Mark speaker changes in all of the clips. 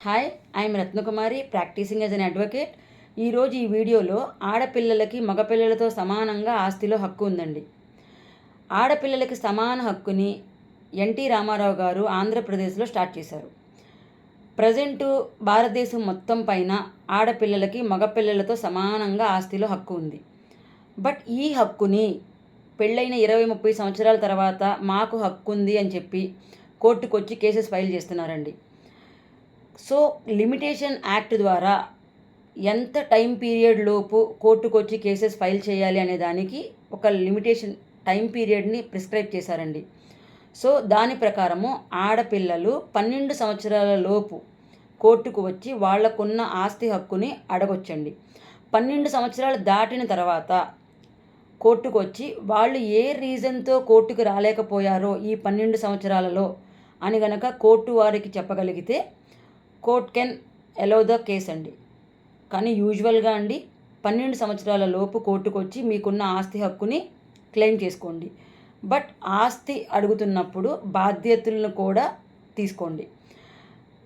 Speaker 1: Hi, I'm Ratnakumari, practising as an advocate. ఈరోజు ఈ వీడియోలో ఆడపిల్లలకి మగపిల్లలతో సమానంగా ఆస్తిలో హక్కు ఉందండి. ఆడపిల్లలకి సమాన హక్కుని ఎన్టీ రామారావు గారు ఆంధ్రప్రదేశ్లో స్టార్ట్ చేశారు. ప్రజెంటు భారతదేశం మొత్తం పైన ఆడపిల్లలకి మగపిల్లలతో సమానంగా ఆస్తిలో హక్కు ఉంది. బట్ ఈ హక్కుని పెళ్ళైన 20-30 సంవత్సరాల తర్వాత మాకు హక్కు ఉంది అని చెప్పి కోర్టుకు వచ్చి కేసెస్ ఫైల్ చేస్తున్నారండి. సో లిమిటేషన్ యాక్ట్ ద్వారా ఎంత టైం పీరియడ్ లోపు కోర్టుకు వచ్చి కేసెస్ ఫైల్ చేయాలి అనే దానికి ఒక లిమిటేషన్ టైం పీరియడ్ని ప్రిస్క్రైబ్ చేశారండి. సో దాని ప్రకారము ఆడపిల్లలు 12 సంవత్సరాల లోపు కోర్టుకు వచ్చి వాళ్లకున్న ఆస్తి హక్కుని అడగొచ్చండి. 12 సంవత్సరాలు దాటిన తర్వాత కోర్టుకు వచ్చి వాళ్ళు ఏ రీజన్తో కోర్టుకు రాలేకపోయారో ఈ 12 సంవత్సరాలలో అని గనక కోర్టు వారికి చెప్పగలిగితే court can allow the case అండి. కానీ యూజువల్గా అండి 12 సంవత్సరాల లోపు కోర్టుకు వచ్చి మీకున్న ఆస్తి హక్కుని క్లెయిమ్ చేసుకోండి. బట్ ఆస్తి అడుగుతున్నప్పుడు బాధ్యతలను కూడా తీసుకోండి.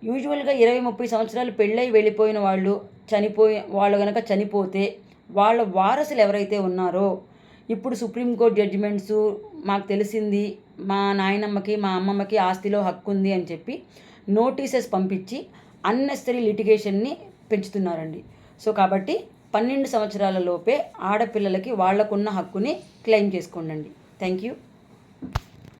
Speaker 1: యూజువల్గా 20-30 సంవత్సరాలు పెళ్ళై వెళ్ళిపోయిన వాళ్ళు కనుక చనిపోతే వాళ్ళ వారసులు ఎవరైతే ఉన్నారో, ఇప్పుడు సుప్రీంకోర్టు జడ్జిమెంట్స్ మాకు తెలిసింది, మా నాయనమ్మకి మా అమ్మమ్మకి ఆస్తిలో హక్కు ఉంది అని చెప్పి నోటీసెస్ పంపించి అన్నెసరీ లిటిగేషన్ని పెంచుతున్నారండి. సో కాబట్టి 12 సంవత్సరాల లోపే ఆడపిల్లలకి వాళ్లకున్న హక్కుని క్లెయిమ్ చేసుకోండి. Thank you.